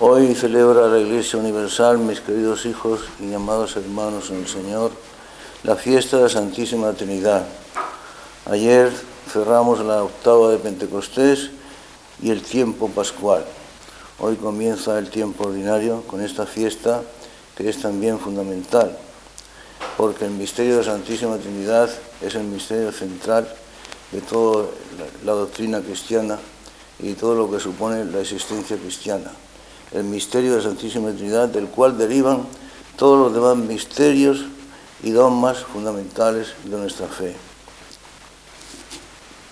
Hoy celebra la Iglesia Universal, mis queridos hijos y amados hermanos en el Señor, la fiesta de la Santísima Trinidad. Ayer cerramos la octava de Pentecostés y el tiempo pascual. Hoy comienza el tiempo ordinario con esta fiesta que es también fundamental, porque el misterio de la Santísima Trinidad es el misterio central de toda la doctrina cristiana y todo lo que supone la existencia cristiana. El misterio de la Santísima Trinidad, del cual derivan todos los demás misterios y dogmas fundamentales de nuestra fe.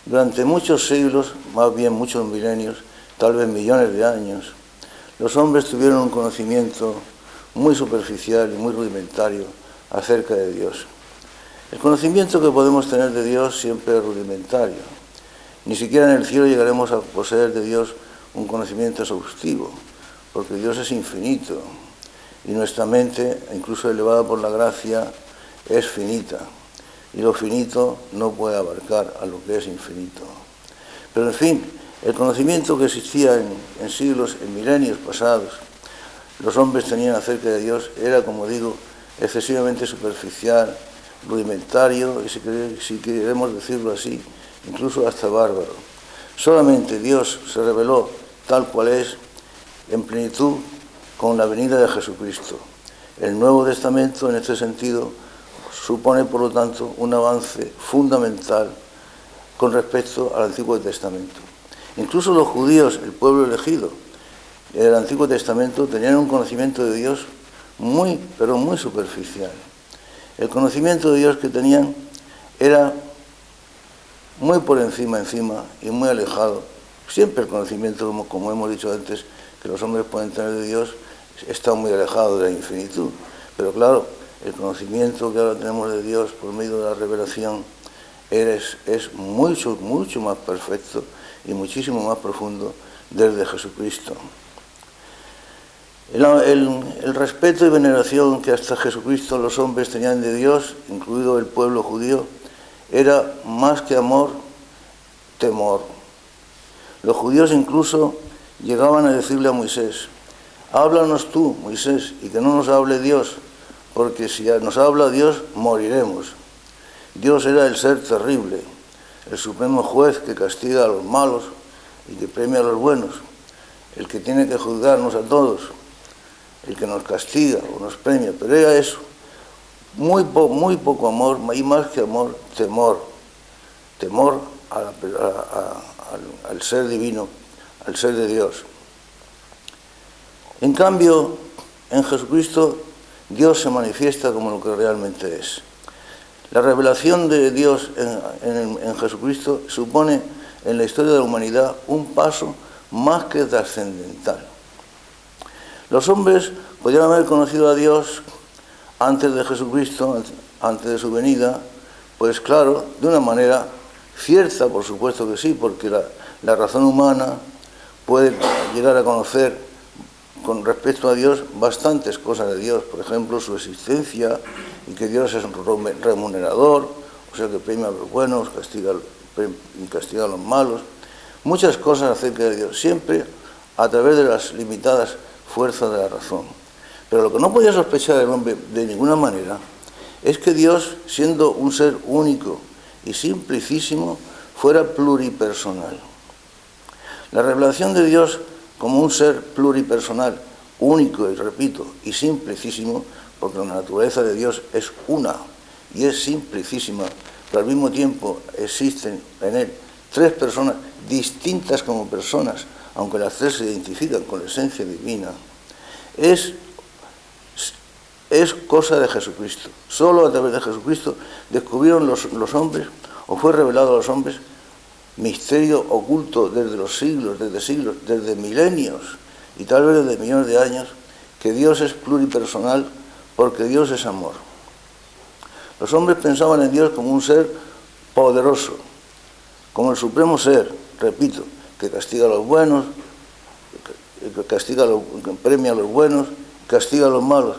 Durante muchos siglos, más bien muchos milenios, tal vez millones de años, los hombres tuvieron un conocimiento muy superficial y muy rudimentario acerca de Dios. El conocimiento que podemos tener de Dios siempre es rudimentario. Ni siquiera en el cielo llegaremos a poseer de Dios un conocimiento exhaustivo, porque Dios es infinito y nuestra mente, incluso elevada por la gracia, es finita. Y lo finito no puede abarcar a lo que es infinito. Pero en fin, el conocimiento que existía en siglos, en milenios pasados, los hombres tenían acerca de Dios, era, como digo, excesivamente superficial, rudimentario y, si queremos decirlo así, incluso hasta bárbaro. Solamente Dios se reveló tal cual es, en plenitud, con la venida de Jesucristo. El Nuevo Testamento, en este sentido, supone, por lo tanto, un avance fundamental con respecto al Antiguo Testamento. Incluso los judíos, el pueblo elegido del Antiguo Testamento, tenían un conocimiento de Dios muy, pero muy superficial. El conocimiento de Dios que tenían era muy por encima y muy alejado. Siempre el conocimiento, como hemos dicho antes, que los hombres pueden tener de Dios, está muy alejado de la infinitud. Pero claro, el conocimiento que ahora tenemos de Dios por medio de la revelación es mucho, mucho más perfecto y muchísimo más profundo desde Jesucristo. El respeto y veneración que hasta Jesucristo los hombres tenían de Dios, incluido el pueblo judío, era más que amor, temor. Los judíos incluso llegaban a decirle a Moisés: háblanos tú, Moisés, y que no nos hable Dios, porque si nos habla Dios, moriremos. Dios era el ser terrible, el supremo juez que castiga a los malos y que premia a los buenos, el que tiene que juzgarnos a todos, el que nos castiga o nos premia. Pero era eso, muy poco amor, y más que amor, temor al ser divino, al ser de Dios. En cambio, en Jesucristo, Dios se manifiesta como lo que realmente es. La revelación de Dios en Jesucristo supone en la historia de la humanidad un paso más que trascendental. Los hombres podían haber conocido a Dios antes de Jesucristo, antes de su venida, pues claro, de una manera cierta, por supuesto que sí, porque la razón humana puede llegar a conocer con respecto a Dios bastantes cosas de Dios, por ejemplo, su existencia y que Dios es remunerador, o sea que premia a los buenos, castiga a los malos, muchas cosas acerca de Dios, siempre a través de las limitadas fuerzas de la razón. Pero lo que no podía sospechar el hombre de ninguna manera es que Dios, siendo un ser único y simplicísimo, fuera pluripersonal. La revelación de Dios como un ser pluripersonal, único, y repito, y simplicísimo, porque la naturaleza de Dios es una y es simplicísima, pero al mismo tiempo existen en él tres personas distintas como personas, aunque las tres se identifican con la esencia divina, es cosa de Jesucristo. Solo a través de Jesucristo descubrieron los hombres, o fue revelado a los hombres, misterio oculto desde los siglos, desde milenios y tal vez desde millones de años, que Dios es pluripersonal porque Dios es amor. Los hombres pensaban en Dios como un ser poderoso, como el supremo ser, repito, que castiga a los buenos, que premia a los buenos, castiga a los malos,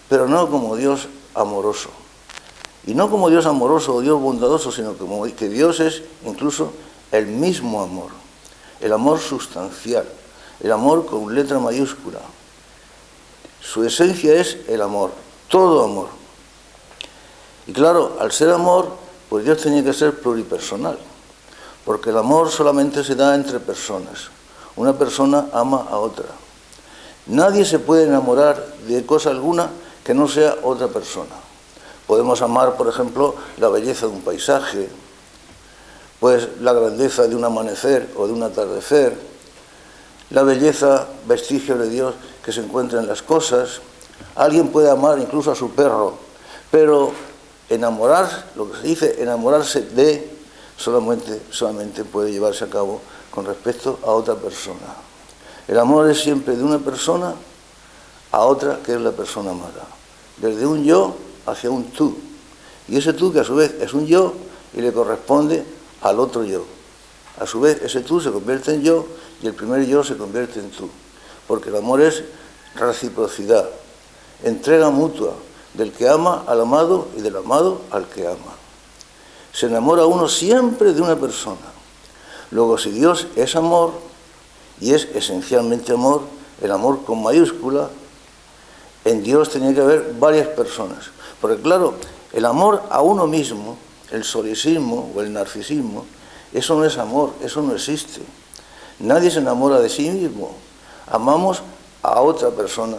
pero no como Dios amoroso. Y no como Dios amoroso o Dios bondadoso, sino como que Dios es incluso el mismo amor, el amor sustancial, el amor con letra mayúscula. Su esencia es el amor, todo amor. Y claro, al ser amor, pues Dios tenía que ser pluripersonal, porque el amor solamente se da entre personas. Una persona ama a otra. Nadie se puede enamorar de cosa alguna que no sea otra persona. Podemos amar, por ejemplo, la belleza de un paisaje, pues la grandeza de un amanecer o de un atardecer, la belleza, vestigio de Dios que se encuentra en las cosas. Alguien puede amar incluso a su perro, pero enamorar, lo que se dice enamorarse de, solamente puede llevarse a cabo con respecto a otra persona. El amor es siempre de una persona a otra que es la persona amada, desde un yo hacia un tú, y ese tú que a su vez es un yo y le corresponde al otro yo. A su vez ese tú se convierte en yo y el primer yo se convierte en tú, porque el amor es reciprocidad, entrega mutua del que ama al amado y del amado al que ama. Se enamora uno siempre de una persona. Luego, si Dios es amor y es esencialmente amor, el amor con mayúscula, en Dios tenía que haber varias personas. Porque claro, el amor a uno mismo, el solipsismo o el narcisismo, eso no es amor, eso no existe. Nadie se enamora de sí mismo. Amamos a otra persona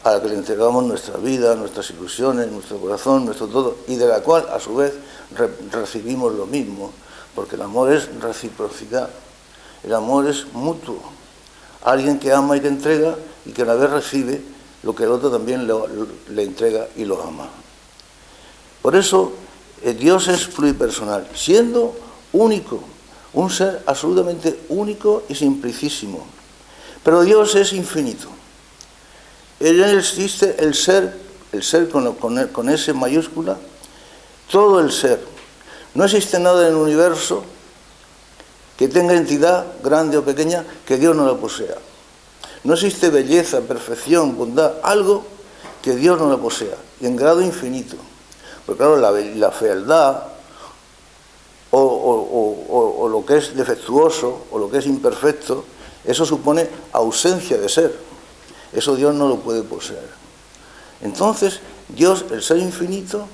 a la que le entregamos nuestra vida, nuestras ilusiones, nuestro corazón, nuestro todo, y de la cual a su vez recibimos lo mismo, porque el amor es reciprocidad, el amor es mutuo. Alguien que ama y que entrega y que a la vez recibe lo que el otro también le entrega y lo ama. Por eso Dios es pluripersonal, siendo único, un ser absolutamente único y simplicísimo. Pero Dios es infinito. En él existe el ser con S mayúscula, todo el ser. No existe nada en el universo que tenga entidad, grande o pequeña, que Dios no la posea. No existe belleza, perfección, bondad, algo que Dios no la posea, y en grado infinito. Porque claro, la fealdad, o lo que es defectuoso, o lo que es imperfecto, eso supone ausencia de ser. Eso Dios no lo puede poseer. Entonces, Dios, el ser infinito,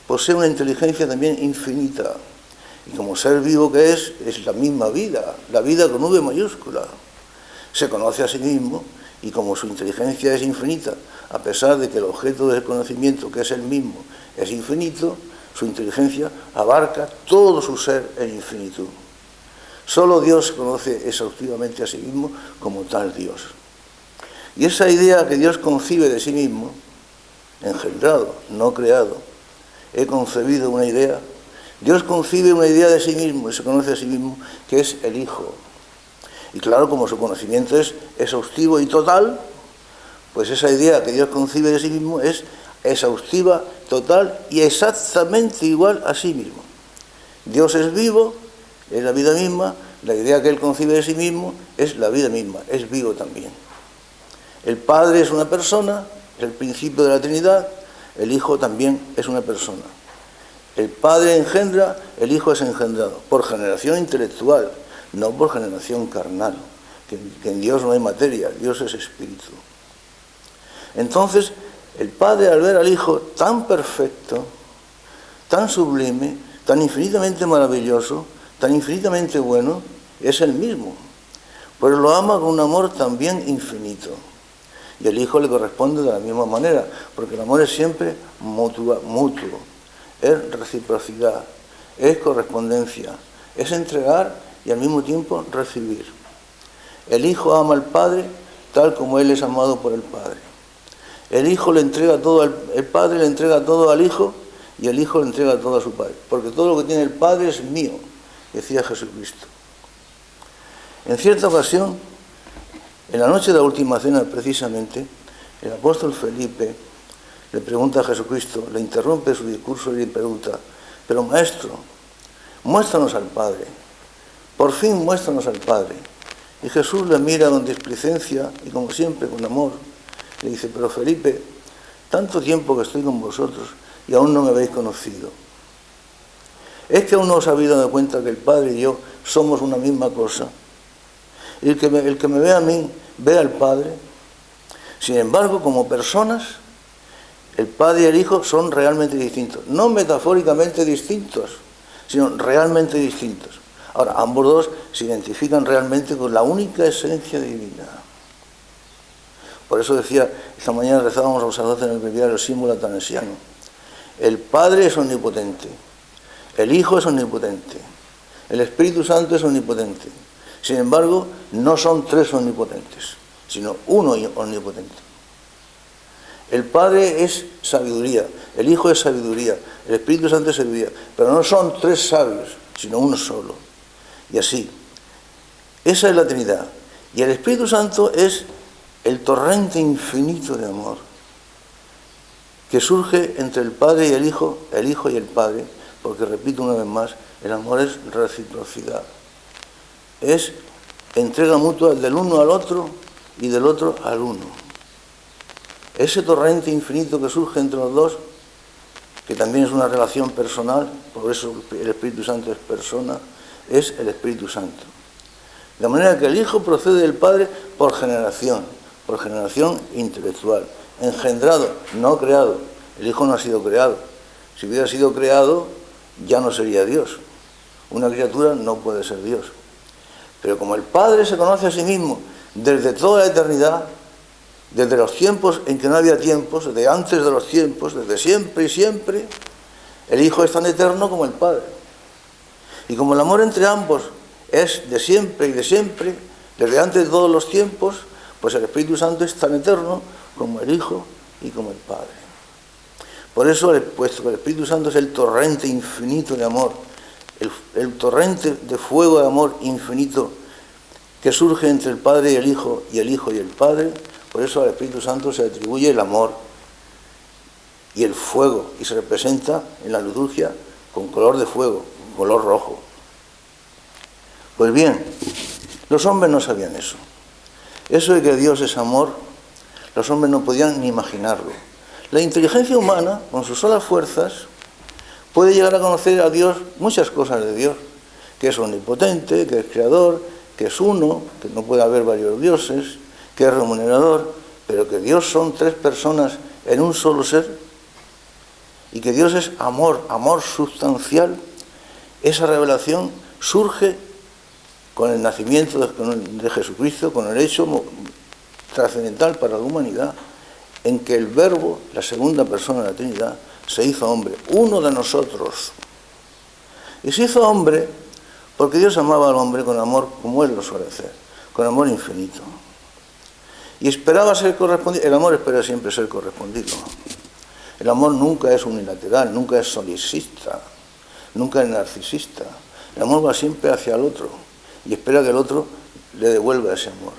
posee una inteligencia también infinita. Y como ser vivo que es la misma vida, la vida con V mayúscula. Se conoce a sí mismo y como su inteligencia es infinita, a pesar de que el objeto del conocimiento, que es el mismo, es infinito, su inteligencia abarca todo su ser en infinitud. Solo Dios conoce exhaustivamente a sí mismo como tal Dios. Y esa idea que Dios concibe de sí mismo, engendrado, no creado, he concebido una idea, Dios concibe una idea de sí mismo y se conoce a sí mismo, que es el Hijo. Y claro, como su conocimiento es exhaustivo y total, pues esa idea que Dios concibe de sí mismo es exhaustiva, total y exactamente igual a sí mismo. Dios es vivo, es la vida misma, la idea que Él concibe de sí mismo es la vida misma, es vivo también. El Padre es una persona, es el principio de la Trinidad, el Hijo también es una persona. El Padre engendra, el Hijo es engendrado, por generación intelectual, no por generación carnal, que en Dios no hay materia, Dios es espíritu. Entonces, el Padre al ver al Hijo tan perfecto, tan sublime, tan infinitamente maravilloso, tan infinitamente bueno, es el mismo. Pues lo ama con un amor también infinito. Y el Hijo le corresponde de la misma manera, porque el amor es siempre mutuo, es reciprocidad, es correspondencia, es entregar y al mismo tiempo recibir. El Hijo ama al Padre tal como Él es amado por el Padre. El Hijo le entrega todo el Padre le entrega todo al Hijo y el Hijo le entrega todo a su Padre, porque todo lo que tiene el Padre es mío, decía Jesucristo. En cierta ocasión, en la noche de la última cena precisamente, el apóstol Felipe le pregunta a Jesucristo, le interrumpe su discurso y le pregunta, pero Maestro, muéstranos al Padre, por fin muéstranos al Padre. Y Jesús le mira con displicencia y como siempre con amor, le dice, pero Felipe, tanto tiempo que estoy con vosotros y aún no me habéis conocido. ¿Es que aún no os habéis dado cuenta que el Padre y yo somos una misma cosa? Y el que me ve a mí, ve al Padre. Sin embargo, como personas, el Padre y el Hijo son realmente distintos. No metafóricamente distintos, sino realmente distintos. Ahora, ambos dos se identifican realmente con la única esencia divina. Por eso decía, esta mañana rezábamos a los sacerdotes en el breviario símbolo atanasiano. El Padre es omnipotente, el Hijo es omnipotente, el Espíritu Santo es omnipotente. Sin embargo, no son tres omnipotentes, sino uno omnipotente. El Padre es sabiduría, el Hijo es sabiduría, el Espíritu Santo es sabiduría, pero no son tres sabios, sino uno solo. Y así, esa es la Trinidad. Y el Espíritu Santo es el torrente infinito de amor que surge entre el Padre y el Hijo y el Padre, porque repito una vez más, el amor es reciprocidad. Es entrega mutua del uno al otro y del otro al uno. Ese torrente infinito que surge entre los dos, que también es una relación personal, por eso el Espíritu Santo es persona, es el Espíritu Santo. De manera que el Hijo procede del Padre por generación intelectual, engendrado, no creado. El Hijo no ha sido creado. Si hubiera sido creado, ya no sería Dios. Una criatura no puede ser Dios. Pero como el Padre se conoce a sí mismo desde toda la eternidad, desde los tiempos en que no había tiempos, desde antes de los tiempos, desde siempre y siempre, el Hijo es tan eterno como el Padre. Y como el amor entre ambos es de siempre y de siempre, desde antes de todos los tiempos, pues el Espíritu Santo es tan eterno como el Hijo y como el Padre. Por eso, puesto que el Espíritu Santo es el torrente infinito de amor, el torrente de fuego de amor infinito que surge entre el Padre y el Hijo y el Padre, por eso al Espíritu Santo se atribuye el amor y el fuego, y se representa en la liturgia con color de fuego, con color rojo. Pues bien, los hombres no sabían eso. Eso de que Dios es amor, los hombres no podían ni imaginarlo. La inteligencia humana, con sus solas fuerzas, puede llegar a conocer a Dios, muchas cosas de Dios, que es omnipotente, que es creador, que es uno, que no puede haber varios dioses, que es remunerador, pero que Dios son tres personas en un solo ser, y que Dios es amor, amor sustancial. Esa revelación surge con el nacimiento de Jesucristo, con el hecho trascendental para la humanidad, en que el Verbo, la segunda persona de la Trinidad, se hizo hombre, uno de nosotros. Y se hizo hombre porque Dios amaba al hombre con amor como Él lo suele hacer, con amor infinito. Y esperaba ser correspondido. El amor espera siempre ser correspondido. El amor nunca es unilateral, nunca es solicista, nunca es narcisista. El amor va siempre hacia el otro y espera que el otro le devuelva ese amor,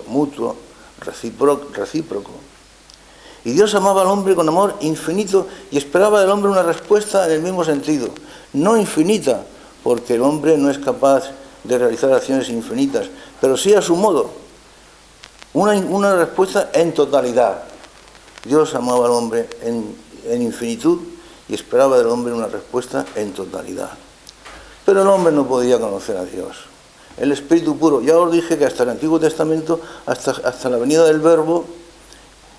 mutuo, recíproco. Y Dios amaba al hombre con amor infinito y esperaba del hombre una respuesta en el mismo sentido. No infinita, porque el hombre no es capaz de realizar acciones infinitas, pero sí a su modo. Una respuesta en totalidad. Dios amaba al hombre en infinitud y esperaba del hombre una respuesta en totalidad. Pero el hombre no podía conocer a Dios. El Espíritu puro, ya os dije que hasta el Antiguo Testamento, hasta la venida del Verbo,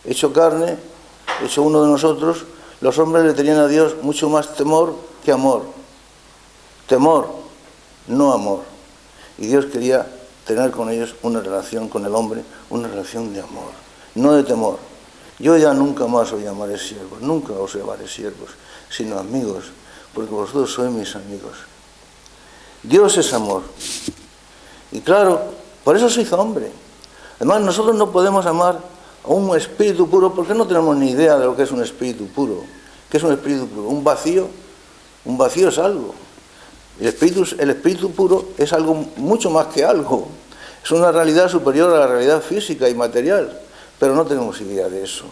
hecho carne, hecho uno de nosotros, los hombres le tenían a Dios mucho más temor que amor. Temor, no amor. Y Dios quería tener con ellos una relación con el hombre, una relación de amor, no de temor. Yo ya nunca más os llamaré siervos, nunca os llamaré siervos, sino amigos, porque vosotros sois mis amigos. Dios es amor. Y claro, por eso se hizo hombre. Además, nosotros no podemos amar a un espíritu puro porque no tenemos ni idea de lo que es un espíritu puro. ¿Qué es un espíritu puro? Un vacío es algo. El espíritu puro es algo mucho más que algo. Es una realidad superior a la realidad física y material, pero no tenemos idea de eso.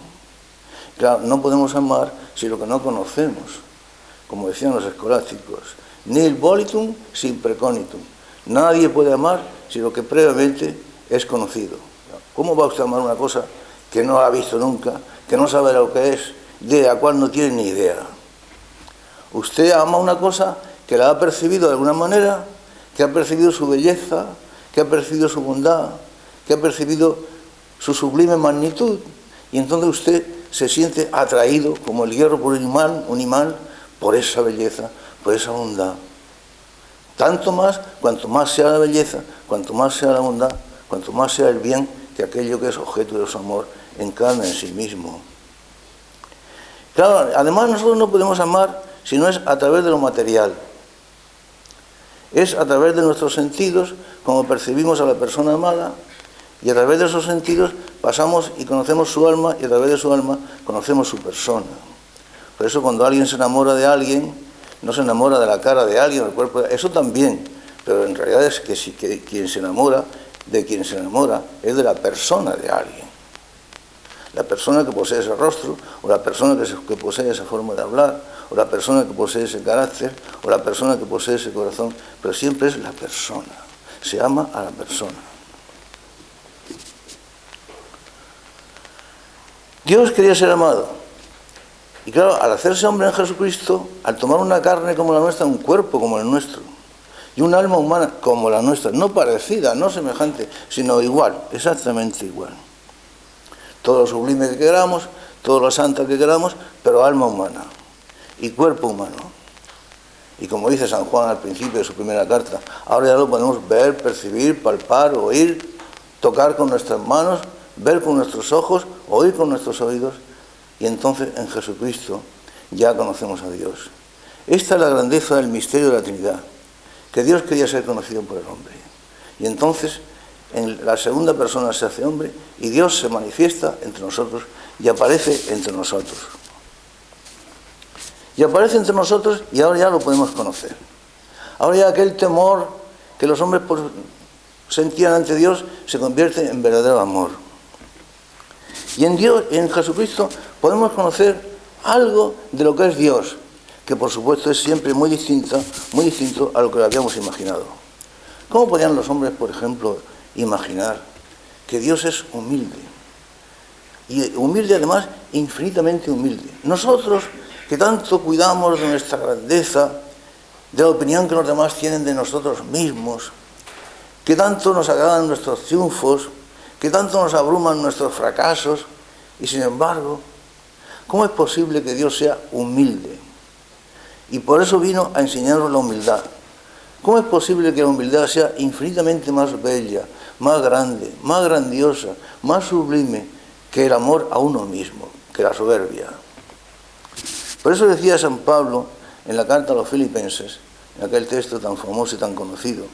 Claro, no podemos amar si lo que no conocemos, como decían los escolásticos, nil volitum sin precognitum. Nadie puede amar si lo que previamente es conocido. ¿Cómo va usted a amar una cosa que no ha visto nunca, que no sabe lo que es, de la cual no tiene ni idea? Usted ama una cosa que la ha percibido de alguna manera, que ha percibido su belleza, que ha percibido su bondad, que que ha percibido su sublime magnitud, y entonces usted se siente atraído como el hierro por un imán por esa belleza, por esa bondad. Tanto más, cuanto más sea la belleza, cuanto más sea la bondad, cuanto más sea el bien que aquello que es objeto de su amor encarna en sí mismo. Claro, además nosotros no podemos amar si no es a través de lo material. Es a través de nuestros sentidos como percibimos a la persona amada, y a través de esos sentidos pasamos y conocemos su alma, y a través de su alma conocemos su persona. Por eso cuando alguien se enamora de alguien, no se enamora de la cara de alguien, del cuerpo, eso también, pero en realidad es que quien se enamora, de quien se enamora, es de la persona de alguien. La persona que posee ese rostro, o la persona que posee esa forma de hablar, o la persona que posee ese carácter, o la persona que posee ese corazón, pero siempre es la persona. Se ama a la persona. Dios quería ser amado. Y claro, al hacerse hombre en Jesucristo, al tomar una carne como la nuestra, un cuerpo como el nuestro, y un alma humana como la nuestra, no parecida, no semejante, sino igual, exactamente igual. Todo lo sublime que queramos, todo lo santa que queramos, pero alma humana y cuerpo humano. Y como dice San Juan al principio de su primera carta, ahora ya lo podemos ver, percibir, palpar, oír, tocar con nuestras manos, ver con nuestros ojos, oír con nuestros oídos, y entonces en Jesucristo ya conocemos a Dios. Esta es la grandeza del misterio de la Trinidad, que Dios quería ser conocido por el hombre. Y entonces en la segunda persona se hace hombre y Dios se manifiesta entre nosotros y aparece entre nosotros. Y aparece entre nosotros y ahora ya lo podemos conocer. Ahora ya aquel temor que los hombres sentían ante Dios se convierte en verdadero amor. Y en Dios, en Jesucristo, podemos conocer algo de lo que es Dios, que por supuesto es siempre muy distinto a lo que habíamos imaginado. ¿Cómo podían los hombres, por ejemplo, imaginar que Dios es humilde? Y humilde además, infinitamente humilde. Nosotros, que tanto cuidamos de nuestra grandeza, de la opinión que los demás tienen de nosotros mismos, que tanto nos agradan nuestros triunfos, que tanto nos abruman nuestros fracasos, y sin embargo, ¿cómo es posible que Dios sea humilde? Y por eso vino a enseñarnos la humildad. ¿Cómo es posible que la humildad sea infinitamente más bella, más grande, más grandiosa, más sublime que el amor a uno mismo, que la soberbia? Por eso decía San Pablo en la carta a los Filipenses, en aquel texto tan famoso y tan conocido,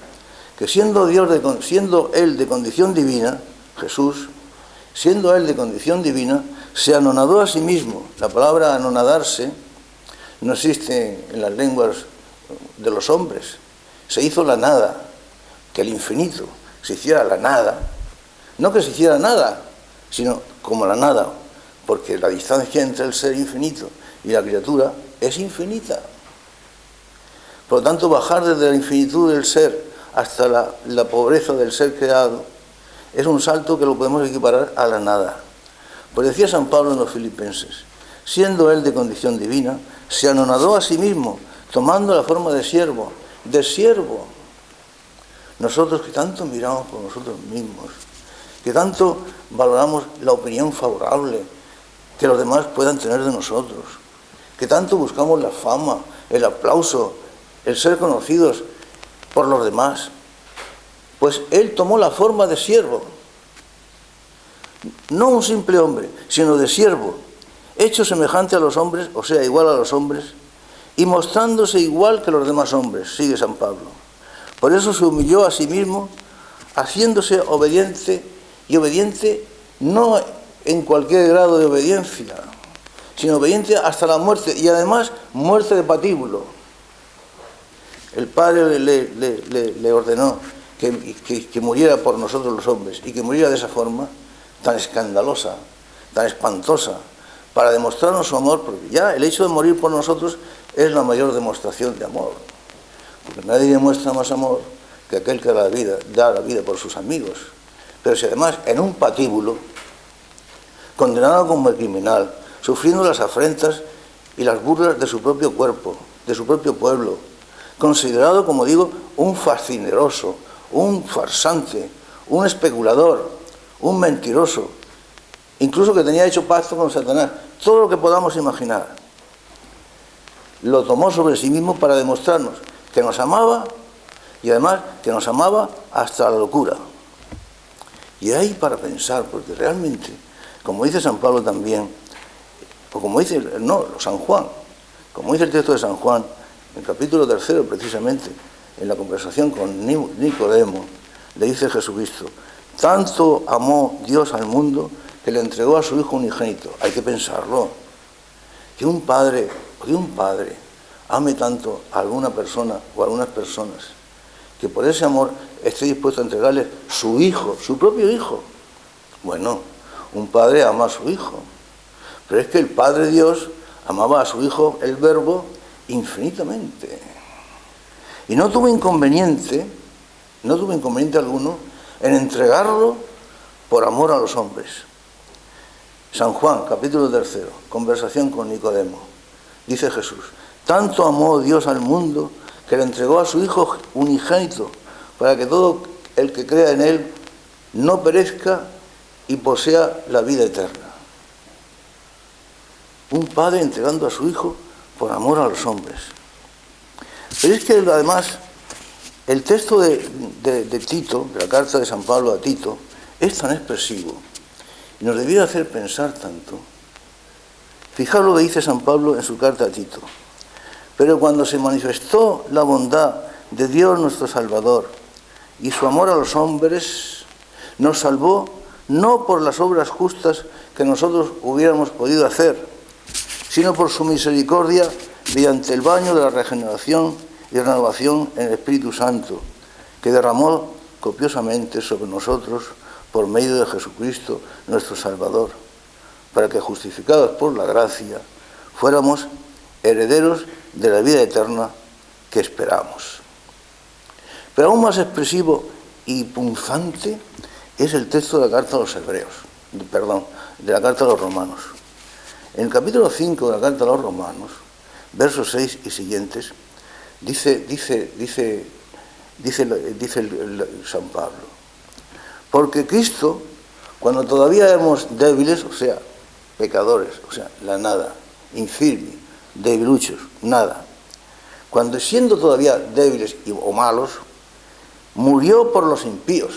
que siendo Él de condición divina, Jesús, siendo Él de condición divina, se anonadó a sí mismo. La palabra anonadarse no existe en las lenguas de los hombres. Se hizo la nada, que el infinito se hiciera la nada. No que se hiciera nada, sino como la nada, porque la distancia entre el ser infinito y la criatura es infinita. Por lo tanto, bajar desde la infinitud del ser hasta la pobreza del ser creado es un salto que lo podemos equiparar a la nada. Pues decía San Pablo en los Filipenses, siendo Él de condición divina, se anonadó a sí mismo, tomando la forma de siervo. Nosotros que tanto miramos por nosotros mismos, que tanto valoramos la opinión favorable que los demás puedan tener de nosotros, que tanto buscamos la fama, el aplauso, el ser conocidos por los demás, pues Él tomó la forma de siervo, no un simple hombre, sino de siervo, hecho semejante a los hombres, o sea, igual a los hombres, y mostrándose igual que los demás hombres, sigue San Pablo. Por eso se humilló a sí mismo, haciéndose obediente, y obediente no en cualquier grado de obediencia, sino obediente hasta la muerte, y además muerte de patíbulo. El Padre le ordenó que muriera por nosotros los hombres, y que muriera de esa forma tan escandalosa, tan espantosa, para demostrarnos su amor, porque ya el hecho de morir por nosotros es la mayor demostración de amor, porque nadie demuestra más amor que aquel que da la vida por sus amigos. Pero si además en un patíbulo, condenado como criminal, sufriendo las afrentas y las burlas de su propio cuerpo, de su propio pueblo, considerado, como digo, un fascineroso, un farsante, un especulador, un mentiroso, incluso que tenía hecho pacto con Satanás, todo lo que podamos imaginar. Lo tomó sobre sí mismo para demostrarnos que nos amaba y además que nos amaba hasta la locura. Y ahí para pensar, porque realmente, como dice San Pablo también, o como dice, San Juan, como dice el texto de San Juan, en el capítulo 3 precisamente, en la conversación con Nicodemo, le dice Jesucristo, tanto amó Dios al mundo que le entregó a su Hijo unigénito. Hay que pensarlo. Que un padre ame tanto a alguna persona o a algunas personas, que por ese amor esté dispuesto a entregarle su hijo, su propio hijo. Bueno, un padre ama a su hijo, pero es que el Padre Dios amaba a su Hijo, el Verbo, infinitamente. Y no tuvo inconveniente alguno en entregarlo por amor a los hombres. San Juan, capítulo 3, conversación con Nicodemo. Dice Jesús, tanto amó Dios al mundo que le entregó a su Hijo unigénito para que todo el que crea en Él no perezca y posea la vida eterna. Un padre entregando a su hijo por amor a los hombres. Pero es que además el texto de Tito, de la carta de San Pablo a Tito, es tan expresivo y nos debiera hacer pensar tanto. Fijaos lo que dice San Pablo en su carta a Tito. Pero cuando se manifestó la bondad de Dios nuestro Salvador y su amor a los hombres, nos salvó no por las obras justas que nosotros hubiéramos podido hacer, sino por su misericordia mediante el baño de la regeneración y renovación en el Espíritu Santo, que derramó copiosamente sobre nosotros por medio de Jesucristo nuestro Salvador, para que justificados por la gracia fuéramos herederos de la vida eterna que esperamos. Pero aún más expresivo y punzante es el texto de la carta a los de la carta a los Romanos. En el capítulo 5 de la carta a los Romanos, versos 6 y siguientes, dice San Pablo, porque Cristo, cuando todavía éramos débiles, o sea, pecadores, o sea, la nada, infirmi, debiluchos, nada, cuando siendo todavía débiles o malos, murió por los impíos.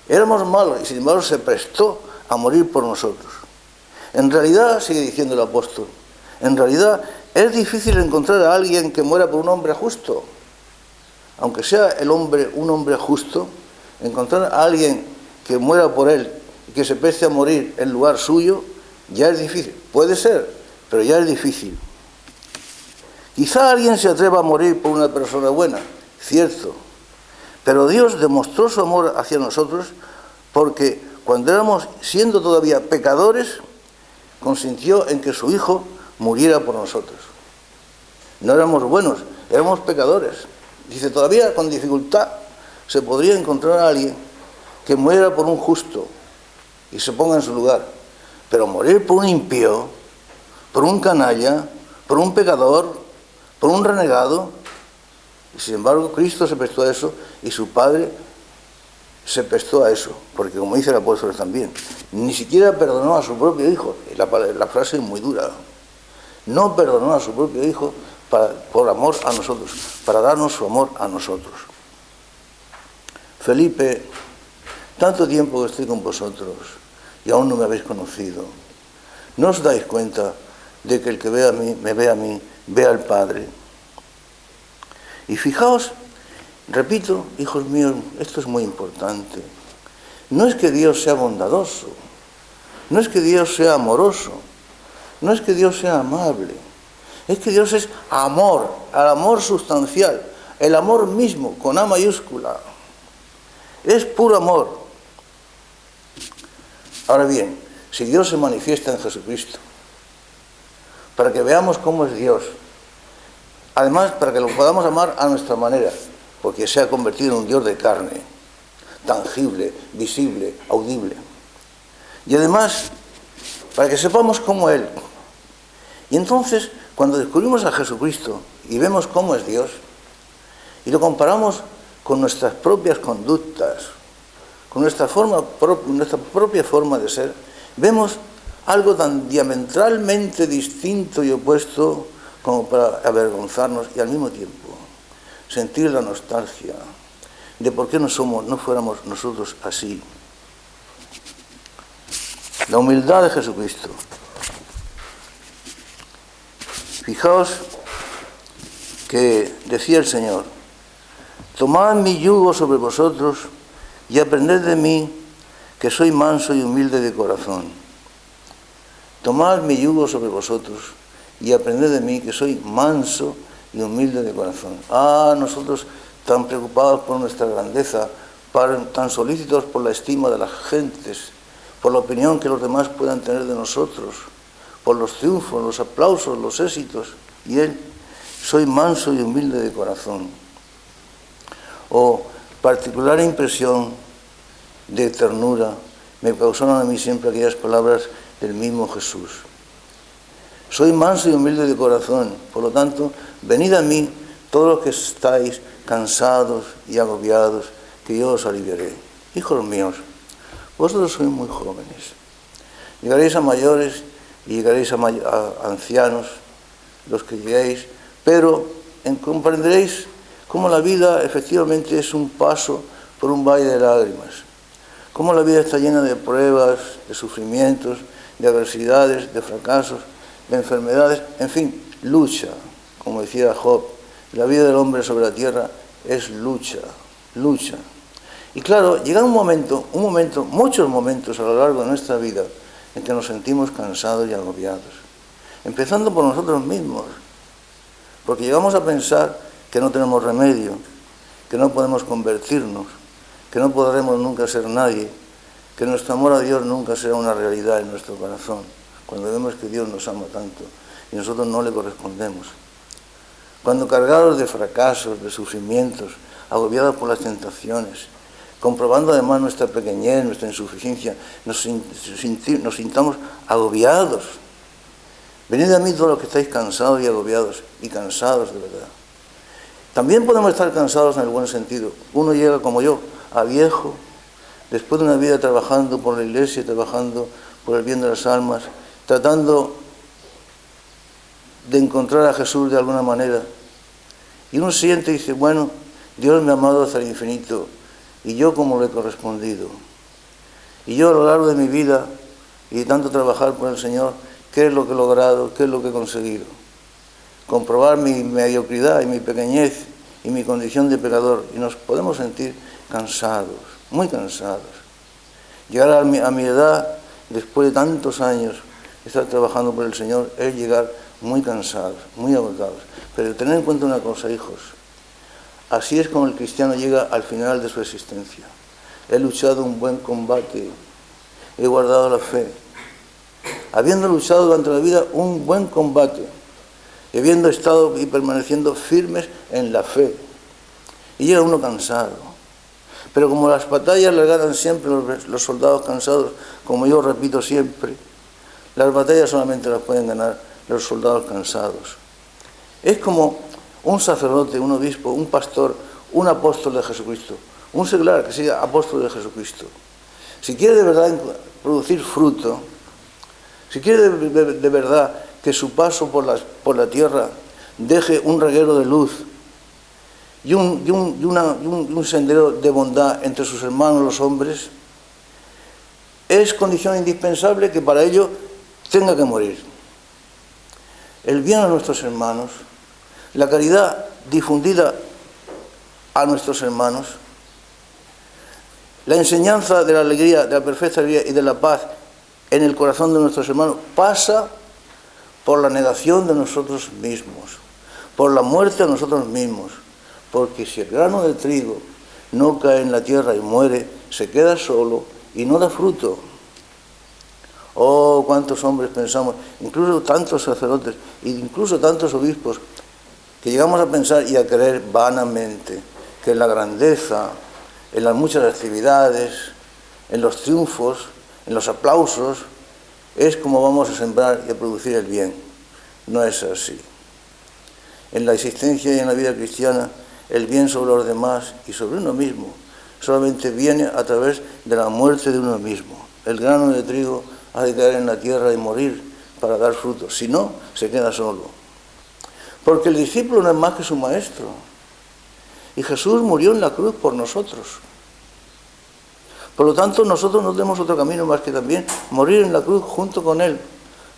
Éramos malos y sin embargo se prestó a morir por nosotros. En realidad, sigue diciendo el apóstol, en realidad es difícil encontrar a alguien que muera por un hombre justo. Aunque sea un hombre justo, encontrar a alguien que muera por él y que se preste a morir en lugar suyo, ya es difícil. Puede ser, pero ya es difícil. Quizá alguien se atreva a morir por una persona buena, cierto, pero Dios demostró su amor hacia nosotros porque cuando éramos, siendo todavía pecadores, consintió en que su Hijo muriera por nosotros. No éramos buenos, éramos pecadores. Dice, todavía con dificultad se podría encontrar a alguien que muera por un justo y se ponga en su lugar. Pero morir por un impío, por un canalla, por un pecador, por un renegado, y sin embargo Cristo se prestó a eso y su Padre se prestó a eso, porque como dice el apóstol también, ni siquiera perdonó a su propio Hijo. La frase es muy dura. No perdonó a su propio Hijo por amor a nosotros, para darnos su amor a nosotros. Felipe, tanto tiempo que estoy con vosotros y aún no me habéis conocido. ¿No os dais cuenta de que el que ve a mí, me ve a mí, ve al Padre? Y fijaos, repito, hijos míos, esto es muy importante. No es que Dios sea bondadoso, no es que Dios sea amoroso, no es que Dios sea amable, es que Dios es amor, el amor sustancial, el amor mismo, con A mayúscula. Es puro amor. Ahora bien, si Dios se manifiesta en Jesucristo, para que veamos cómo es Dios, además para que lo podamos amar a nuestra manera, porque se ha convertido en un Dios de carne, tangible, visible, audible. Y además, para que sepamos cómo Él. Y entonces, cuando descubrimos a Jesucristo y vemos cómo es Dios, y lo comparamos con nuestras propias conductas, con nuestra propia forma de ser, vemos algo tan diametralmente distinto y opuesto como para avergonzarnos y al mismo tiempo sentir la nostalgia de por qué no fuéramos nosotros así. La humildad de Jesucristo. Fijaos que decía el Señor: tomad mi yugo sobre vosotros y aprended de mí, que soy manso y humilde de corazón. Tomad mi yugo sobre vosotros y aprended de mí, que soy manso y humilde de corazón. Nosotros tan preocupados por nuestra grandeza, tan solícitos por la estima de las gentes, por la opinión que los demás puedan tener de nosotros, por los triunfos, los aplausos, los éxitos. Y Él: soy manso y humilde de corazón. O particular impresión de ternura me causaron a mí siempre aquellas palabras del mismo Jesús: soy manso y humilde de corazón, por lo tanto, venid a mí todos los que estáis cansados y agobiados, que yo os aliviaré. Hijos míos, vosotros sois muy jóvenes, llegaréis a mayores y llegaréis a ancianos, los que lleguéis, pero comprenderéis cómo la vida efectivamente es un paso por un valle de lágrimas, cómo la vida está llena de pruebas, de sufrimientos, de adversidades, de fracasos, de enfermedades, en fin, lucha. Como decía Job, la vida del hombre sobre la tierra es lucha, lucha. Y claro, llega un momento, muchos momentos a lo largo de nuestra vida en que nos sentimos cansados y agobiados, empezando por nosotros mismos, porque llegamos a pensar que no tenemos remedio, que no podemos convertirnos, que no podremos nunca ser nadie, que nuestro amor a Dios nunca será una realidad en nuestro corazón, cuando vemos que Dios nos ama tanto y nosotros no le correspondemos. Cuando cargados de fracasos, de sufrimientos, agobiados por las tentaciones, comprobando además nuestra pequeñez, nuestra insuficiencia, nos sintamos agobiados. Venid a mí todos los que estáis cansados y agobiados, y cansados de verdad. También podemos estar cansados en el buen sentido. Uno llega como yo, a viejo, después de una vida trabajando por la iglesia, trabajando por el bien de las almas, tratando de encontrar a Jesús de alguna manera. Y uno siente y dice: bueno, Dios me ha amado hasta el infinito, y yo como le he correspondido. Y yo a lo largo de mi vida, y de tanto trabajar por el Señor, ¿qué es lo que he logrado? ¿Qué es lo que he conseguido? Comprobar mi mediocridad y mi pequeñez y mi condición de pecador. Y nos podemos sentir cansados, muy cansados. Llegar a mi edad, después de tantos años de estar trabajando por el Señor, es llegar muy cansados, muy agotados. Pero tened en cuenta una cosa, hijos: así es como el cristiano llega al final de su existencia. He luchado un buen combate, he guardado la fe. Habiendo luchado durante la vida un buen combate, y habiendo estado y permaneciendo firmes en la fe. Y llega uno cansado. Pero como las batallas las ganan siempre los soldados cansados, como yo repito siempre, las batallas solamente las pueden ganar los soldados cansados. Es como un sacerdote, un obispo, un pastor, un apóstol de Jesucristo, un seglar que sea apóstol de Jesucristo. Si quiere de verdad producir fruto, si quiere de verdad que su paso por la tierra deje un reguero de luz y un sendero de bondad entre sus hermanos los hombres, es condición indispensable que para ello tenga que morir. El bien a nuestros hermanos, la caridad difundida a nuestros hermanos, la enseñanza de la alegría, de la perfecta alegría y de la paz en el corazón de nuestros hermanos pasa por la negación de nosotros mismos, por la muerte a nosotros mismos, porque si el grano de trigo no cae en la tierra y muere, se queda solo y no da fruto. Oh, cuántos hombres pensamos, incluso tantos sacerdotes, e incluso tantos obispos, que llegamos a pensar y a creer vanamente que en la grandeza, en las muchas actividades, en los triunfos, en los aplausos, es como vamos a sembrar y a producir el bien. No es así. En la existencia y en la vida cristiana, el bien sobre los demás y sobre uno mismo solamente viene a través de la muerte de uno mismo. El grano de trigo ha de caer en la tierra y morir para dar fruto, si no, se queda solo. Porque el discípulo no es más que su maestro. Y Jesús murió en la cruz por nosotros. Por lo tanto, nosotros no tenemos otro camino más que también morir en la cruz junto con Él,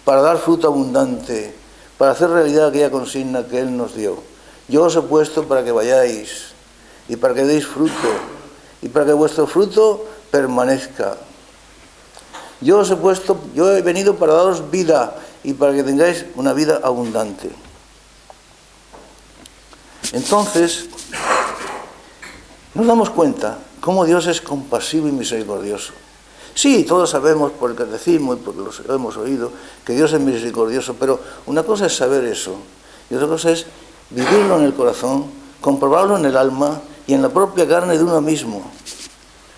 para dar fruto abundante, para hacer realidad aquella consigna que Él nos dio. Yo os he puesto para que vayáis y para que deis fruto y para que vuestro fruto permanezca. Yo he venido para daros vida y para que tengáis una vida abundante. Entonces, nos damos cuenta cómo Dios es compasivo y misericordioso. Sí, todos sabemos por el catecismo y porque lo hemos oído que Dios es misericordioso, pero una cosa es saber eso y otra cosa es vivirlo en el corazón, comprobarlo en el alma y en la propia carne de uno mismo.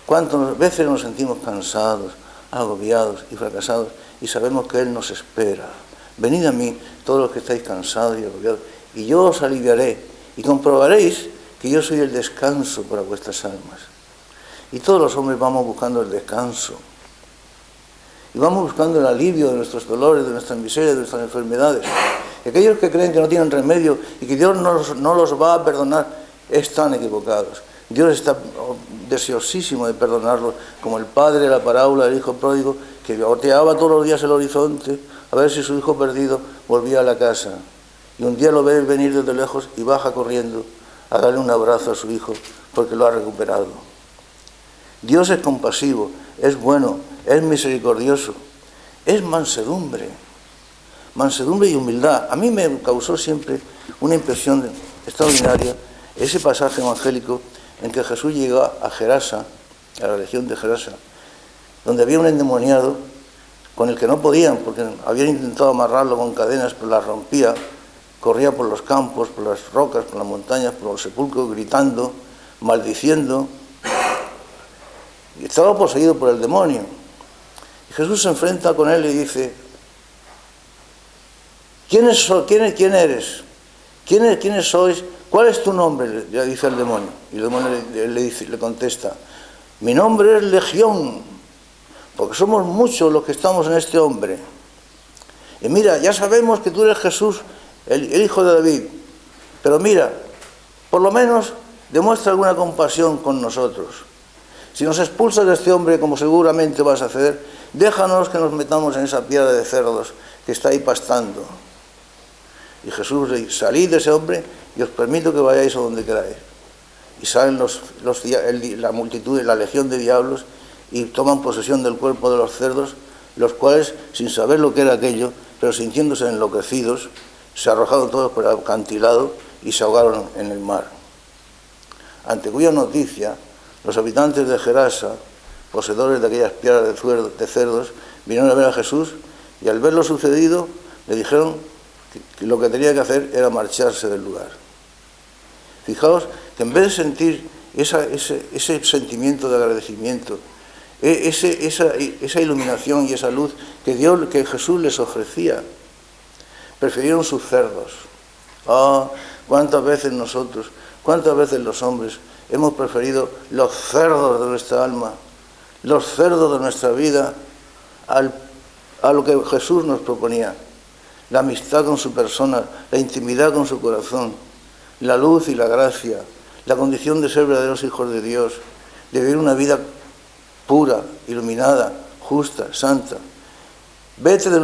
¿Cuántas veces nos sentimos cansados, agobiados y fracasados y sabemos que Él nos espera? Venid a mí, todos los que estáis cansados y agobiados, y yo os aliviaré y comprobaréis que yo soy el descanso para vuestras almas. Y todos los hombres vamos buscando el descanso. Y vamos buscando el alivio de nuestros dolores, de nuestras miserias, de nuestras enfermedades. Y aquellos que creen que no tienen remedio y que Dios no los va a perdonar, están equivocados. Dios está deseosísimo de perdonarlos, como el padre de la parábola del hijo pródigo, que oteaba todos los días el horizonte a ver si su hijo perdido volvía a la casa. Y un día lo ve venir desde lejos y baja corriendo a darle un abrazo a su hijo porque lo ha recuperado. Dios es compasivo, es bueno, es misericordioso, es mansedumbre y humildad. A mí me causó siempre una impresión extraordinaria ese pasaje evangélico en que Jesús llegó a Gerasa, a la región de Gerasa, donde había un endemoniado con el que no podían, porque habían intentado amarrarlo con cadenas, pero las rompía, corría por los campos, por las rocas, por las montañas, por los sepulcros, gritando, maldiciendo, y estaba poseído por el demonio. Y Jesús se enfrenta con él y dice: ¿Quién eres? ¿Quiénes sois? ¿Cuál es tu nombre?, le dice el demonio. Y el demonio le contesta: mi nombre es Legión, porque somos muchos los que estamos en este hombre. Y mira, ya sabemos que tú eres Jesús, el hijo de David, pero mira, por lo menos demuestra alguna compasión con nosotros. Si nos expulsas de este hombre, como seguramente vas a hacer, déjanos que nos metamos en esa piedra de cerdos que está ahí pastando. Y Jesús le dice: salid de ese hombre y os permito que vayáis a donde queráis. Y salen la multitud, la legión de diablos, y toman posesión del cuerpo de los cerdos, los cuales, sin saber lo que era aquello, pero sintiéndose enloquecidos, se arrojaron todos por el acantilado y se ahogaron en el mar. Ante cuya noticia, los habitantes de Gerasa, poseedores de aquellas piedras de cerdos, vinieron a ver a Jesús y al ver lo sucedido le dijeron que lo que tenía que hacer era marcharse del lugar. Fijaos que en vez de sentir ese sentimiento de agradecimiento, esa iluminación y esa luz que Jesús les ofrecía, prefirieron sus cerdos. Cuántas veces nosotros, cuántas veces los hombres hemos preferido los cerdos de nuestra alma, los cerdos de nuestra vida, a lo que Jesús nos proponía: la amistad con su persona, la intimidad con su corazón, la luz y la gracia, la condición de ser verdaderos hijos de Dios, de vivir una vida pura, iluminada, justa, santa. Vete de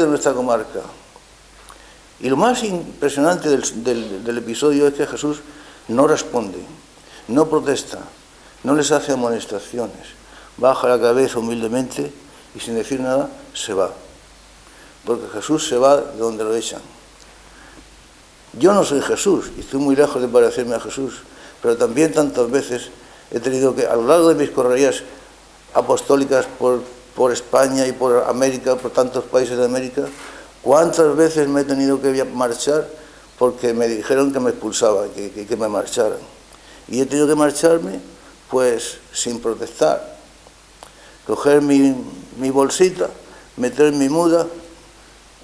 nuestra comarca. Y lo más impresionante del episodio es que Jesús no responde, no protesta, no les hace amonestaciones, baja la cabeza humildemente y sin decir nada se va. Porque Jesús se va de donde lo echan. Yo no soy Jesús y estoy muy lejos de parecerme a Jesús, pero también tantas veces he tenido que, a lo largo de mis correrías apostólicas por España y por América, por tantos países de América, cuántas veces me he tenido que marchar porque me dijeron que me expulsaban, que me marcharan. Y he tenido que marcharme pues sin protestar, coger mi bolsita, meter mi muda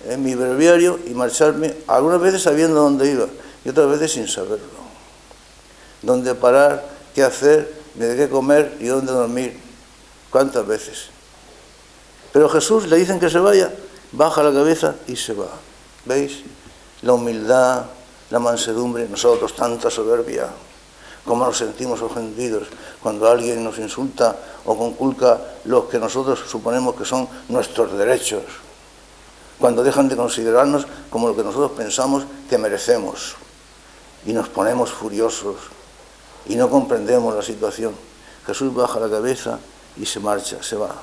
en mi breviario y marcharme, algunas veces sabiendo dónde iba y otras veces sin saberlo. Dónde parar, qué hacer ni de qué comer, ni dónde dormir. ¿Cuántas veces? Pero Jesús le dicen que se vaya, baja la cabeza y se va. ¿Veis? La humildad, la mansedumbre, nosotros tanta soberbia. Cómo nos sentimos ofendidos cuando alguien nos insulta o conculca los que nosotros suponemos que son nuestros derechos. Cuando dejan de considerarnos como lo que nosotros pensamos que merecemos. Y nos ponemos furiosos y no comprendemos la situación. Jesús baja la cabeza y se marcha, se va.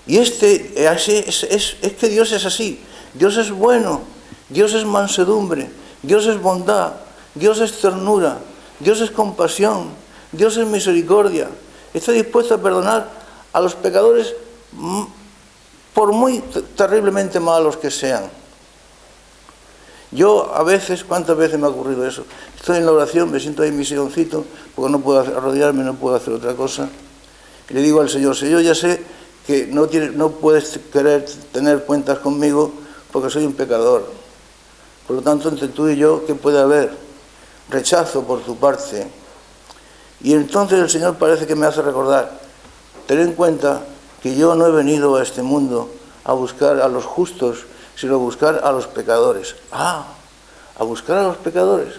Y es que Dios es así. Dios es bueno, Dios es mansedumbre, Dios es bondad, Dios es ternura, Dios es compasión, Dios es misericordia. Está dispuesto a perdonar a los pecadores por muy terriblemente malos que sean. Yo a veces, ¿cuántas veces me ha ocurrido eso? Estoy en la oración, me siento ahí en mi silloncito, porque no puedo arrodillarme, no puedo hacer otra cosa. Y le digo al Señor, Señor, ya sé que no puedes querer tener cuentas conmigo porque soy un pecador. Por lo tanto, entre tú y yo, ¿qué puede haber? Rechazo por tu parte. Y entonces el Señor parece que me hace recordar, ten en cuenta que yo no he venido a este mundo a buscar a los justos, sino a buscar a los pecadores. Ah, a buscar a los pecadores.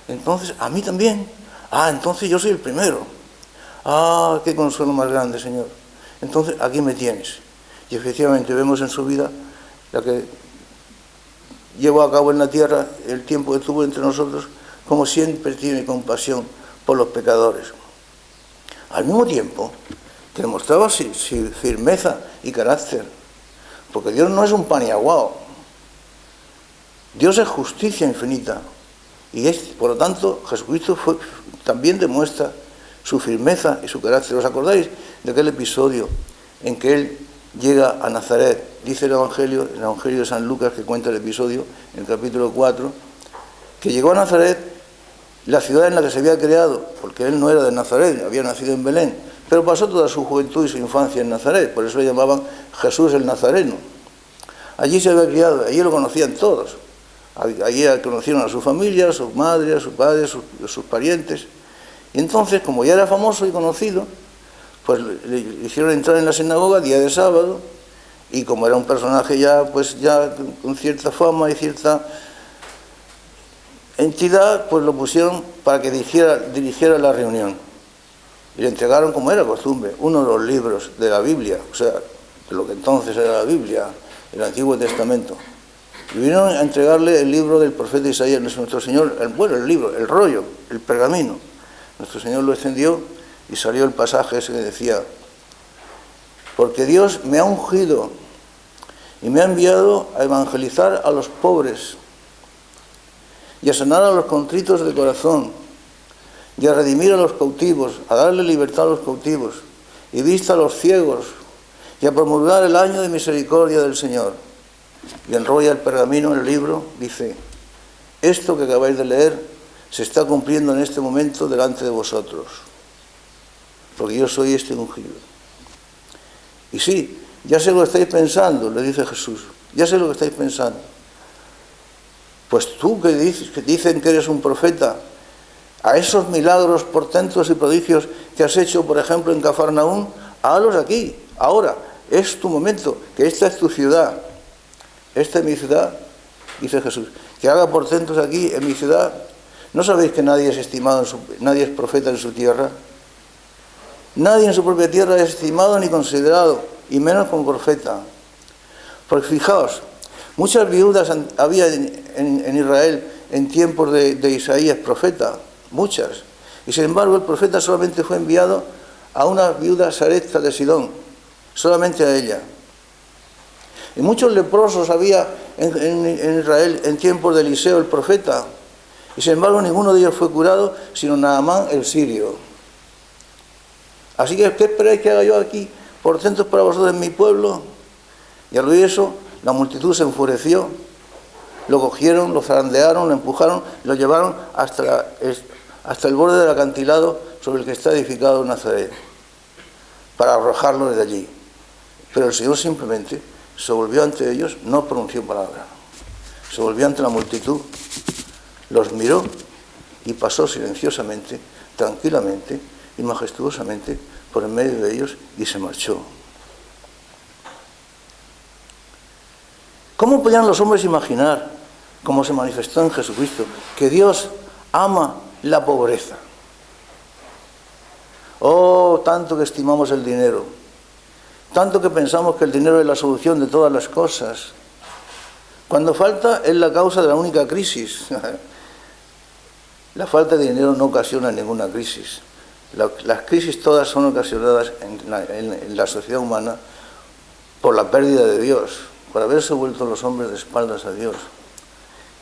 Entonces, a mí también. Ah, entonces yo soy el primero. Ah, qué consuelo más grande, Señor. Entonces, aquí me tienes. Y efectivamente vemos en su vida la que llevó a cabo en la tierra, el tiempo que tuvo entre nosotros, como siempre tiene compasión por los pecadores. Al mismo tiempo que demostraba firmeza y carácter, porque Dios no es un paniaguao. Dios es justicia infinita. Y por lo tanto, Jesucristo también demuestra su firmeza y su carácter. ¿Os acordáis de aquel episodio en que Él llega a Nazaret? Dice el Evangelio de San Lucas, que cuenta el episodio, en el capítulo 4, que llegó a Nazaret, la ciudad en la que se había creado, porque Él no era de Nazaret, había nacido en Belén, pero pasó toda su juventud y su infancia en Nazaret, por eso le llamaban Jesús el Nazareno. Allí se había criado, allí lo conocían todos. Allí conocieron a su familia, a su madre, a su padre, a sus parientes. Y entonces, como ya era famoso y conocido, pues le hicieron entrar en la sinagoga día de sábado, y como era un personaje ya con cierta fama y cierta entidad, pues lo pusieron para que dirigiera la reunión. Y le entregaron, como era costumbre, uno de los libros de la Biblia, o sea, de lo que entonces era la Biblia, el Antiguo Testamento. Y vinieron a entregarle el libro del profeta Isaías, nuestro Señor, el libro, el rollo, el pergamino. Nuestro Señor lo extendió y salió el pasaje ese que decía: porque Dios me ha ungido y me ha enviado a evangelizar a los pobres y a sanar a los contritos de corazón y a redimir a los cautivos, a darle libertad a los cautivos y vista a los ciegos y a promulgar el año de misericordia del Señor. Y enrolla el pergamino en el libro, dice: esto que acabáis de leer se está cumpliendo en este momento delante de vosotros, porque yo soy este ungido. Y sí, ya sé lo que estáis pensando, le dice Jesús, ya sé lo que estáis pensando. Pues tú que dicen que eres un profeta, a esos milagros, portentos y prodigios que has hecho, por ejemplo, en Cafarnaúm, hágalos aquí, ahora, es tu momento, que esta es tu ciudad. Esta es mi ciudad, dice Jesús, que haga portentos aquí en mi ciudad. ¿No sabéis que nadie es estimado, nadie es profeta en su tierra? Nadie en su propia tierra es estimado ni considerado, y menos como profeta. Porque fijaos, muchas viudas había en Israel en tiempos de Isaías, profeta, muchas. Y sin embargo el profeta solamente fue enviado a una viuda Sarepta de Sidón, solamente a ella. Y muchos leprosos había en Israel en tiempos de Eliseo el profeta, y sin embargo ninguno de ellos fue curado, sino Naamán el sirio. Así que, ¿qué esperáis que haga yo aquí, portentos para vosotros en mi pueblo? Y al oír eso, la multitud se enfureció, lo cogieron, lo zarandearon, lo empujaron, lo llevaron hasta el borde del acantilado sobre el que está edificado Nazaret, para arrojarlo desde allí. Pero el Señor simplemente se volvió ante ellos, no pronunció palabra. Se volvió ante la multitud, los miró y pasó silenciosamente tranquilamente y majestuosamente por en medio de ellos y se marchó. ¿Cómo podían los hombres imaginar, como se manifestó en Jesucristo, que Dios ama la pobreza? Oh, tanto que estimamos el dinero, tanto que pensamos que el dinero es la solución de todas las cosas. Cuando falta es la causa de la única crisis. La falta de dinero no ocasiona ninguna crisis. Las crisis todas son ocasionadas en la sociedad humana por la pérdida de Dios, por haberse vuelto los hombres de espaldas a Dios.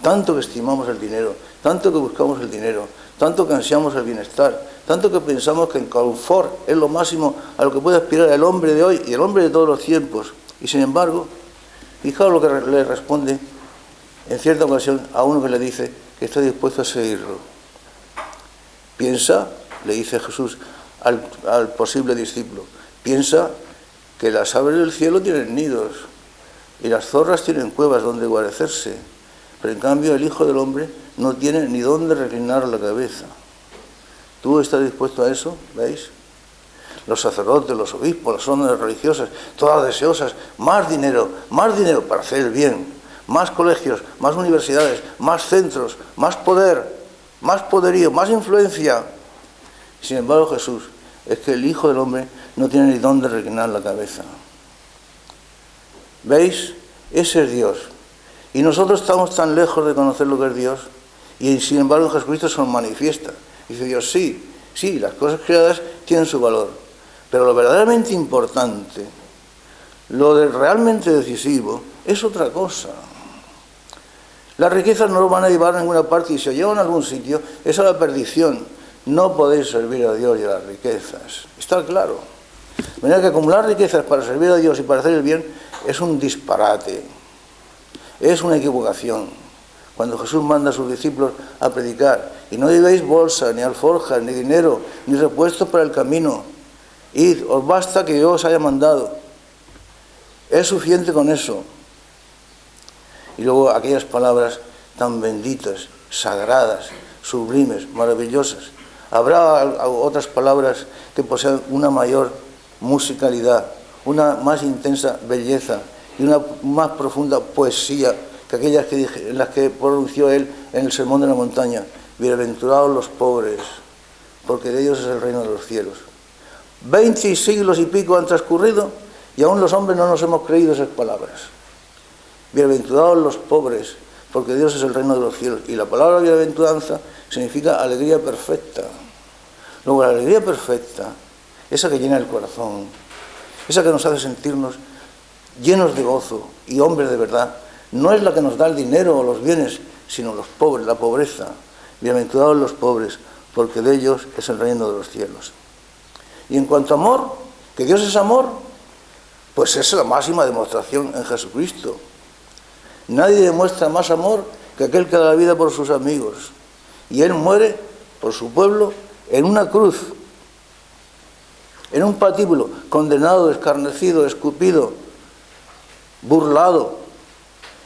Tanto que estimamos el dinero, tanto que buscamos el dinero, tanto que ansiamos el bienestar, tanto que pensamos que el confort es lo máximo a lo que puede aspirar el hombre de hoy y el hombre de todos los tiempos. Y sin embargo, fijaos lo que le responde en cierta ocasión a uno que le dice que está dispuesto a seguirlo. Piensa, le dice Jesús al posible discípulo, piensa que las aves del cielo tienen nidos y las zorras tienen cuevas donde guarecerse, pero en cambio el Hijo del Hombre no tiene ni dónde reclinar la cabeza. ¿Tú estás dispuesto a eso? ¿Veis? Los sacerdotes, los obispos, las órdenes religiosas, todas deseosas, más dinero para hacer el bien, más colegios, más universidades, más centros, más poder, más poderío, más influencia. Sin embargo, Jesús, es que el Hijo del Hombre no tiene ni dónde reclinar la cabeza. ¿Veis? Ese es Dios. Y nosotros estamos tan lejos de conocer lo que es Dios, y sin embargo en Jesucristo se nos manifiesta. Dice Dios, sí, las cosas creadas tienen su valor, pero lo verdaderamente importante, lo realmente decisivo, es otra cosa. Las riquezas no lo van a llevar a ninguna parte y si os llevan a algún sitio, es a la perdición. No podéis servir a Dios y a las riquezas. Está claro. De manera que acumular riquezas para servir a Dios y para hacer el bien es un disparate. Es una equivocación. Cuando Jesús manda a sus discípulos a predicar, y no llevéis bolsa, ni alforjas, ni dinero, ni repuestos para el camino. Id, os basta que yo os haya mandado. Es suficiente con eso. Y luego aquellas palabras tan benditas, sagradas, sublimes, maravillosas. Habrá otras palabras que posean una mayor musicalidad, una más intensa belleza y una más profunda poesía que aquellas en las que pronunció él en el Sermón de la Montaña. Bienaventurados los pobres, porque de ellos es el reino de los cielos. 20 siglos y pico han transcurrido y aún los hombres no nos hemos creído esas palabras. Bienaventurados los pobres, porque Dios es el reino de los cielos. Y la palabra bienaventuranza significa alegría perfecta. Luego la alegría perfecta, esa que llena el corazón, esa que nos hace sentirnos llenos de gozo y hombres de verdad, no es la que nos da el dinero o los bienes, sino los pobres, la pobreza. Bienaventurados los pobres, porque de ellos es el reino de los cielos. Y en cuanto a amor, que Dios es amor, pues es la máxima demostración en Jesucristo. Nadie demuestra más amor que aquel que da la vida por sus amigos. Y Él muere por su pueblo en una cruz, en un patíbulo, condenado, escarnecido, escupido, burlado.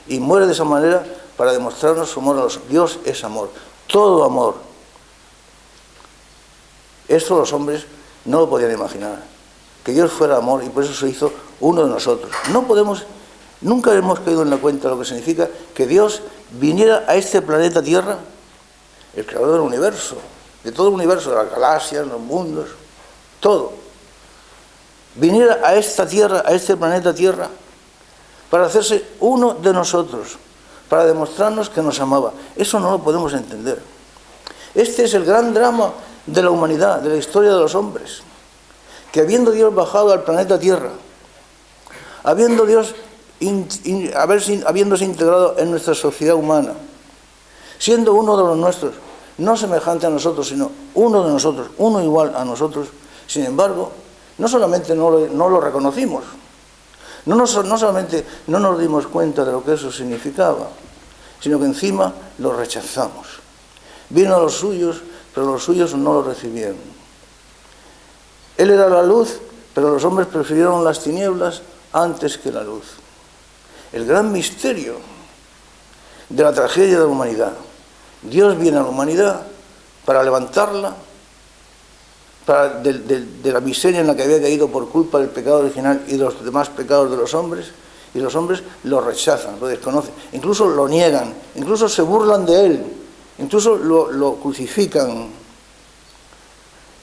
Y muere de esa manera para demostrarnos su amor a los. Dios es amor, todo amor. Esto los hombres no lo podían imaginar, que Dios fuera amor y por eso se hizo uno de nosotros. Nunca hemos caído en la cuenta de lo que significa que Dios viniera a este planeta Tierra, el creador del universo, de todo el universo, de las galaxias, los mundos, todo. Viniera a esta Tierra, a este planeta Tierra, para hacerse uno de nosotros, para demostrarnos que nos amaba. Eso no lo podemos entender. Este es el gran drama de la humanidad, de la historia de los hombres, que habiendo Dios bajado al planeta Tierra, habiéndose integrado en nuestra sociedad humana, siendo uno de los nuestros, no semejante a nosotros, sino uno de nosotros, uno igual a nosotros, sin embargo, no solamente no lo reconocimos, no solamente no nos dimos cuenta de lo que eso significaba, sino que encima lo rechazamos. Vino a los suyos, pero los suyos no lo recibieron. Él era la luz, pero los hombres prefirieron las tinieblas antes que la luz. El gran misterio de la tragedia de la humanidad. Dios viene a la humanidad para levantarla de la miseria en la que había caído por culpa del pecado original y de los demás pecados de los hombres, y los hombres lo rechazan, lo desconocen, incluso lo niegan, incluso se burlan de él, incluso lo crucifican.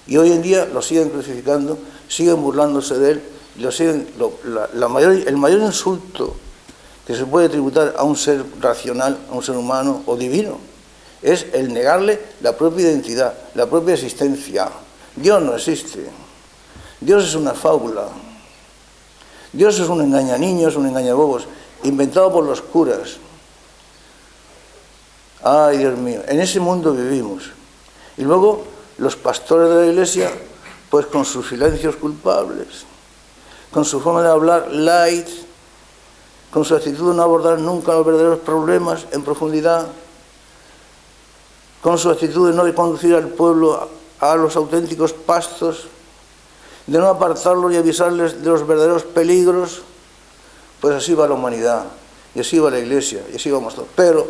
Y hoy en día lo siguen crucificando, siguen burlándose de él, y el mayor insulto que se puede tributar a un ser racional, a un ser humano o divino, es el negarle la propia identidad, la propia existencia. Dios no existe. Dios es una fábula. Dios es un engañaniños, un engañabobos, inventado por los curas. Ay, Dios mío, en ese mundo vivimos. Y luego los pastores de la Iglesia, pues con sus silencios culpables, con su forma de hablar light, con su actitud de no abordar nunca los verdaderos problemas en profundidad, con su actitud de no conducir al pueblo a los auténticos pastos, de no apartarlos y avisarles de los verdaderos peligros, pues así va la humanidad, y así va la Iglesia, y así vamos todos. Pero,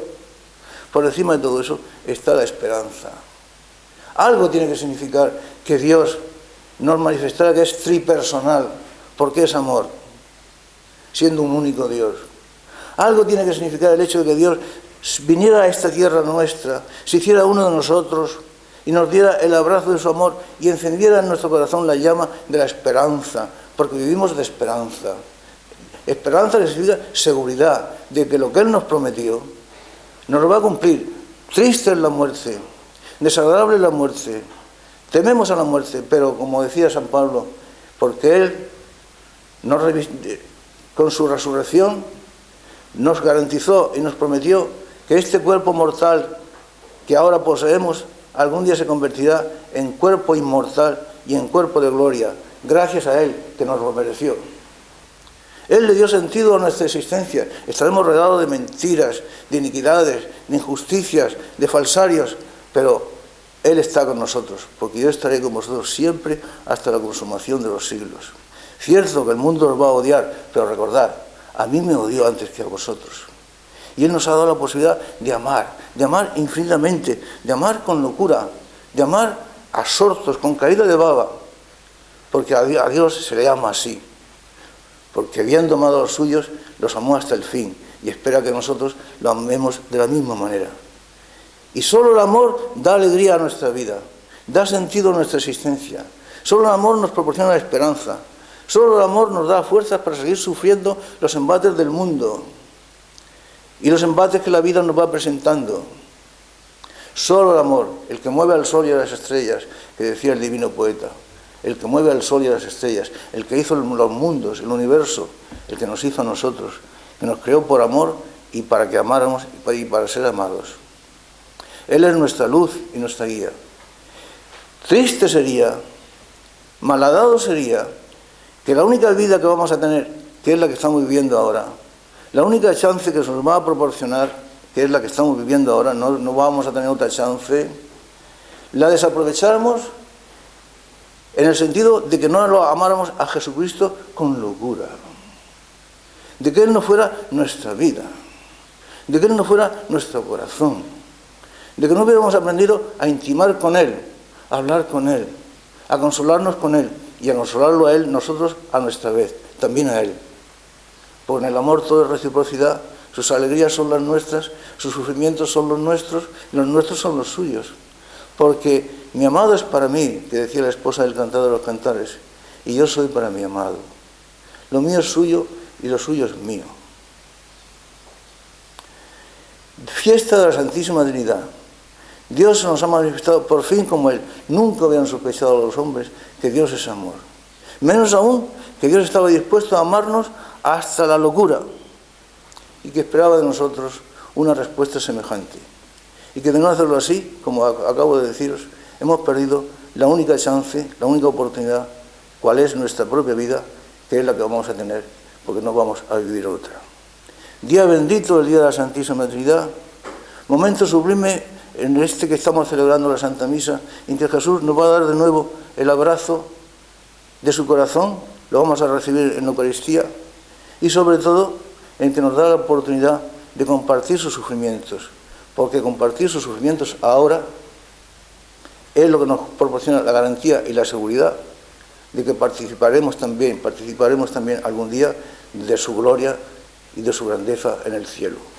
por encima de todo eso, está la esperanza. Algo tiene que significar que Dios nos manifestara que es tripersonal, porque es amor, siendo un único Dios. Algo tiene que significar el hecho de que Dios viniera a esta tierra nuestra, se hiciera uno de nosotros y nos diera el abrazo de su amor y encendiera en nuestro corazón la llama de la esperanza, porque vivimos de esperanza. Esperanza que significa seguridad de que lo que Él nos prometió nos lo va a cumplir. Triste es la muerte, desagradable es la muerte, tememos a la muerte, pero como decía San Pablo, porque Él con su resurrección nos garantizó y nos prometió que este cuerpo mortal que ahora poseemos algún día se convertirá en cuerpo inmortal y en cuerpo de gloria, gracias a Él que nos lo mereció. Él le dio sentido a nuestra existencia. Estaremos rodeados de mentiras, de iniquidades, de injusticias, de falsarios, pero Él está con nosotros, porque yo estaré con vosotros siempre hasta la consumación de los siglos. Cierto que el mundo os va a odiar, pero recordad, a mí me odió antes que a vosotros. Y Él nos ha dado la posibilidad de amar infinitamente, de amar con locura, de amar absortos, con caída de baba, porque a Dios se le ama así, porque habiendo amado a los suyos, los amó hasta el fin, y espera que nosotros lo amemos de la misma manera. Y solo el amor da alegría a nuestra vida, da sentido a nuestra existencia, solo el amor nos proporciona la esperanza, solo el amor nos da fuerzas para seguir sufriendo los embates del mundo y los embates que la vida nos va presentando. Solo el amor, el que mueve al sol y a las estrellas, que decía el divino poeta, el que mueve al sol y a las estrellas, el que hizo los mundos, el universo, el que nos hizo a nosotros, que nos creó por amor y para que amáramos y para ser amados. Él es nuestra luz y nuestra guía. Triste sería, malhadado sería, que la única vida que vamos a tener, que es la que estamos viviendo ahora, la única chance que se nos va a proporcionar, que es la que estamos viviendo ahora, no vamos a tener otra chance, la desaprovecháramos en el sentido de que no lo amáramos a Jesucristo con locura, de que Él no fuera nuestra vida, de que Él no fuera nuestro corazón, de que no hubiéramos aprendido a intimar con Él, a hablar con Él, a consolarnos con Él y a consolarlo a Él, nosotros a nuestra vez, también a Él. Porque en el amor todo es reciprocidad, sus alegrías son las nuestras, sus sufrimientos son los nuestros son los suyos. Porque mi amado es para mí, que decía la esposa del Cantar de los Cantares, y yo soy para mi amado. Lo mío es suyo y lo suyo es mío. Fiesta de la Santísima Trinidad. Dios nos ha manifestado por fin como Él. Nunca habían sospechado los hombres que Dios es amor. Menos aún que Dios estaba dispuesto a amarnos hasta la locura y que esperaba de nosotros una respuesta semejante. Y que de no hacerlo así, como acabo de deciros, hemos perdido la única chance, la única oportunidad, cuál es nuestra propia vida, que es la que vamos a tener, porque no vamos a vivir otra. Día bendito, el día de la Santísima Trinidad, momento sublime en este que estamos celebrando la Santa Misa, en que Jesús nos va a dar de nuevo el abrazo de su corazón, lo vamos a recibir en la Eucaristía, y sobre todo en que nos da la oportunidad de compartir sus sufrimientos, porque compartir sus sufrimientos ahora es lo que nos proporciona la garantía y la seguridad de que participaremos también algún día de su gloria y de su grandeza en el cielo.